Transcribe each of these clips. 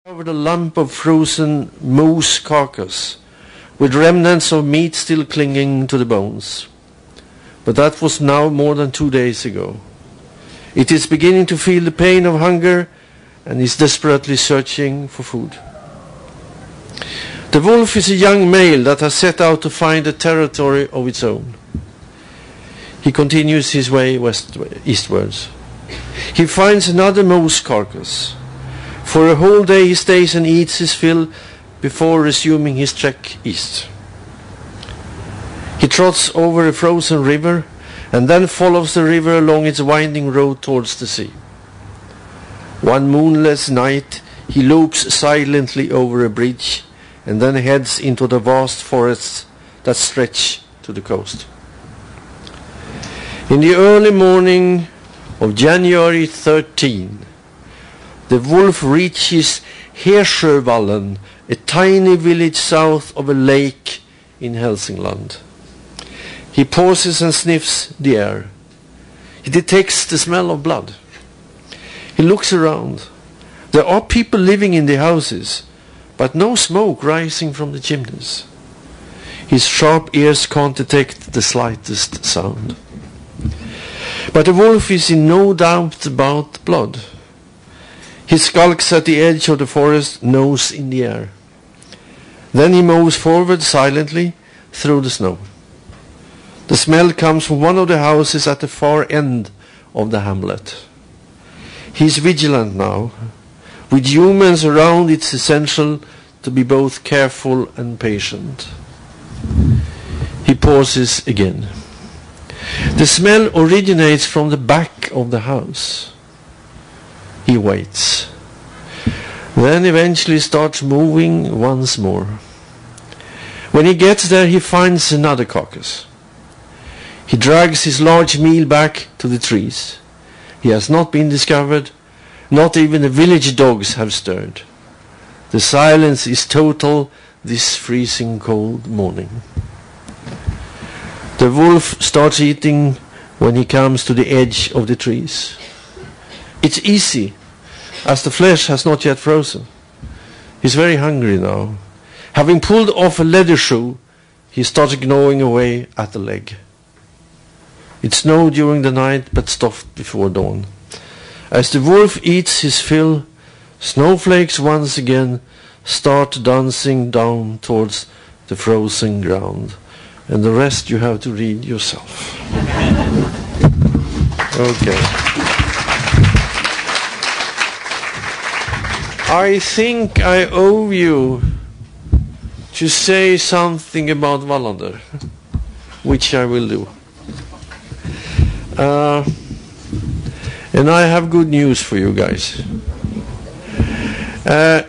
Covered a lump of frozen moose carcass, with remnants of meat still clinging to the bones. But that was now more than 2 days ago. It is beginning to feel the pain of hunger and is desperately searching for food. The wolf is a young male that has set out to find a territory of its own. He continues his way eastwards. He finds another moose carcass. For a whole day he stays and eats his fill before resuming his trek east. He trots over a frozen river and then follows the river along its winding road towards the sea. One moonless night he loops silently over a bridge and then heads into the vast forests that stretch to the coast. In the early morning of January 13, the wolf reaches Hirsjövallen, a tiny village south of a lake in Hälsingland. He pauses and sniffs the air. He detects the smell of blood. He looks around. There are people living in the houses, but no smoke rising from the chimneys. His sharp ears can't detect the slightest sound. But the wolf is in no doubt about blood. He skulks at the edge of the forest, nose in the air. Then he moves forward silently through the snow. The smell comes from one of the houses at the far end of the hamlet. He is vigilant now. With humans around, it's essential to be both careful and patient. He pauses again. The smell originates from the back of the house. He waits. Then eventually starts moving once more. When he gets there, he finds another carcass. He drags his large meal back to the trees. He has not been discovered. Not even the village dogs have stirred. The silence is total this freezing cold morning. The wolf starts eating when he comes to the edge of the trees. It's easy, as the flesh has not yet frozen. He's very hungry now. Having pulled off a leather shoe, he starts gnawing away at the leg. It snowed during the night, but stopped before dawn. As the wolf eats his fill, snowflakes once again start dancing down towards the frozen ground. And the rest you have to read yourself. Okay. I think I owe you to say something about Wallander, which I will do. And I have good news for you guys.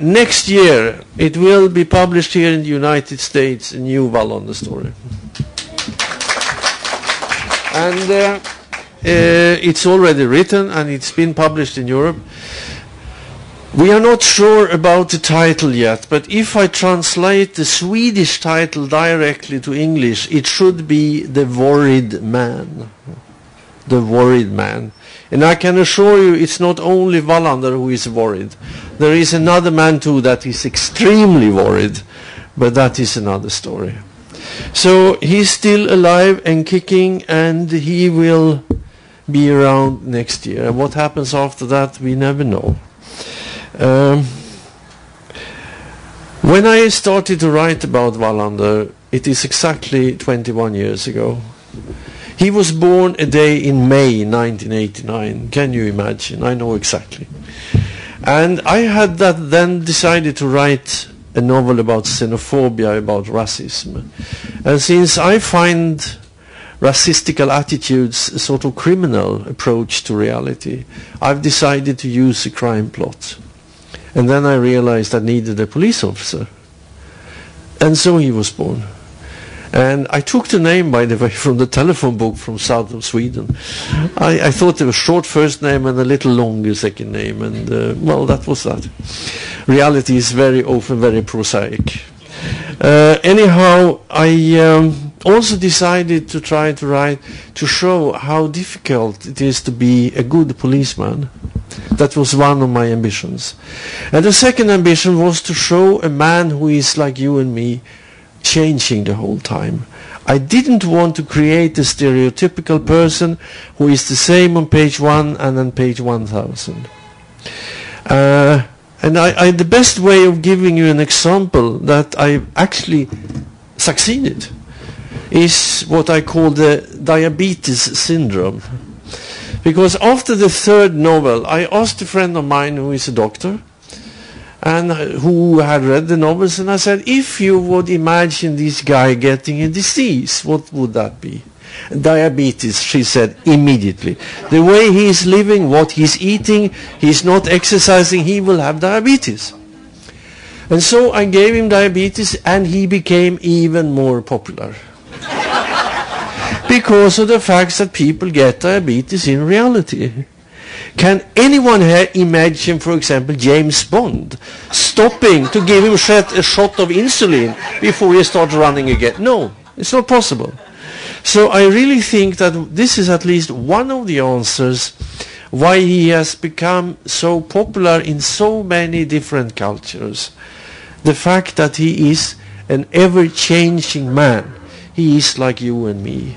Next year, it will be published here in the United States, a new Wallander story. And it's already written and it's been published in Europe. We are not sure about the title yet, but if I translate the Swedish title directly to English, it should be The Worried Man. The Worried Man. And I can assure you it's not only Wallander who is worried. There is another man too that is extremely worried, but that is another story. So he's still alive and kicking, and he will be around next year. And what happens after that, we never know. When I started to write about Wallander, it is exactly 21 years ago. He was born a day in May 1989. Can you imagine? I know exactly. And I had then decided to write a novel about xenophobia, about racism. And since I find racistical attitudes a sort of criminal approach to reality, I've decided to use a crime plot. And then I realized I needed a police officer. And so he was born. And I took the name, by the way, from the telephone book from south of Sweden. I thought there was a short first name and a little longer second name, and well, that was that. Reality is very often very prosaic. Anyhow, I also decided to try to write to show how difficult it is to be a good policeman. That was one of my ambitions. And the second ambition was to show a man who is like you and me, changing the whole time. I didn't want to create a stereotypical person who is the same on page 1 and on page 1000. And the best way of giving you an example that I actually succeeded is what I call the diabetes syndrome. Because after the third novel, I asked a friend of mine who is a doctor and who had read the novels, and I said, if you would imagine this guy getting a disease, what would that be? Diabetes, she said immediately. The way he is living, what he's eating, he's not exercising, he will have diabetes. And so I gave him diabetes, and he became even more popular. Because of the fact that people get diabetes in reality. Can anyone here imagine, for example, James Bond stopping to give him a shot of insulin before he starts running again? No, it's not possible. So I really think that this is at least one of the answers why he has become so popular in so many different cultures. The fact that he is an ever-changing man. He is like you and me.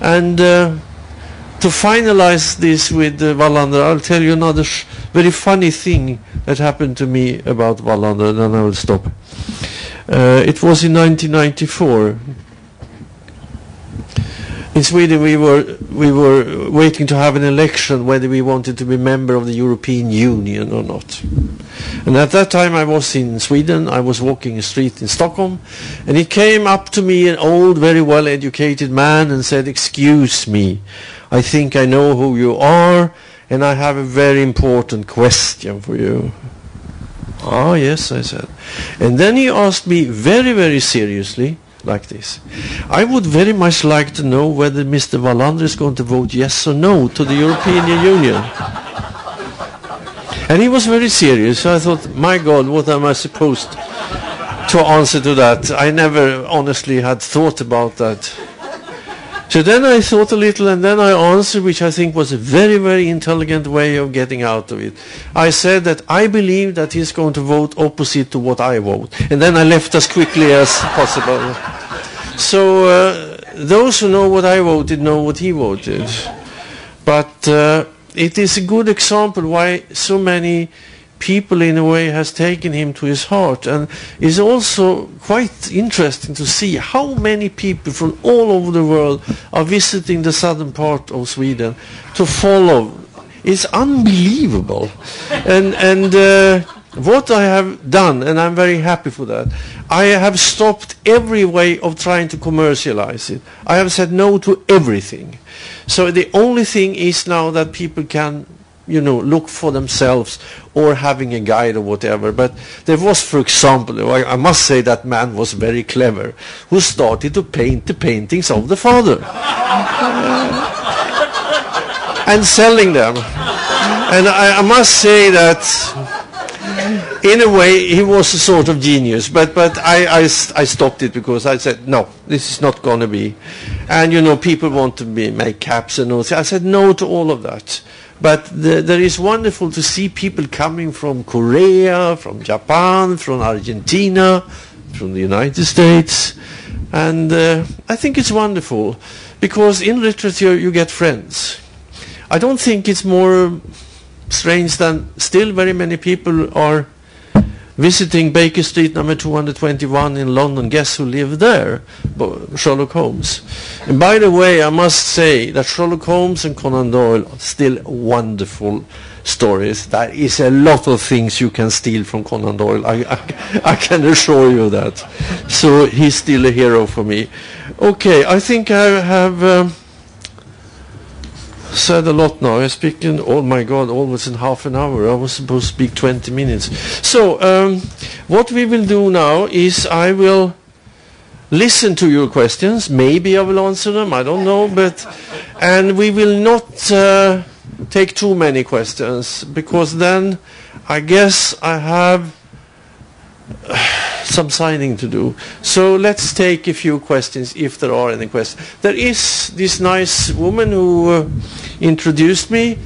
And to finalize this with Wallander, I'll tell you another very funny thing that happened to me about Wallander, then I will stop. It was in 1994. In Sweden we were waiting to have an election whether we wanted to be member of the European Union or not. And at that time I was in Sweden, I was walking a street in Stockholm, and he came up to me, an old, very well-educated man, and said, "Excuse me, I think I know who you are, and I have a very important question for you." "Ah, yes," I said. And then he asked me very, very seriously, like this, "I would very much like to know whether Mr. Wallander is going to vote yes or no to the European Union." And he was very serious, so I thought, my God, what am I supposed to answer to that? I never honestly had thought about that. So then I thought a little, and then I answered, which I think was a very, very intelligent way of getting out of it. I said that I believe that he's going to vote opposite to what I vote. And then I left as quickly as possible. So those who know what I voted know what he voted. But it is a good example why so many people in a way has taken him to his heart, and it's also quite interesting to see how many people from all over the world are visiting the southern part of Sweden to follow. It's unbelievable. And what I have done, and I'm very happy for that, I have stopped every way of trying to commercialize it. I have said no to everything. So the only thing is now that people can, you know, look for themselves or having a guide or whatever. But there was, for example, I must say that man was very clever, who started to paint the paintings of the father and selling them. And I must say that in a way he was a sort of genius, but I stopped it because I said, no, this is not going to be. And you know, people want to make caps and all. I said no to all of that. But there is wonderful to see people coming from Korea, from Japan, from Argentina, from the United States. And I think it's wonderful, because in literature you get friends. I don't think it's more strange than still very many people are visiting Baker Street number 221 in London. Guess who lived there? Sherlock Holmes. And by the way, I must say that Sherlock Holmes and Conan Doyle are still wonderful stories. There is a lot of things you can steal from Conan Doyle. I can assure you that. So he's still a hero for me. Okay, I think I have said a lot now. I'm speaking, oh my God, almost in half an hour. I was supposed to speak 20 minutes. So what we will do now is I will listen to your questions. Maybe I will answer them, I don't know. And we will not take too many questions, because then I guess I have some signing to do. So let's take a few questions, if there are any questions. There is this nice woman who introduced me.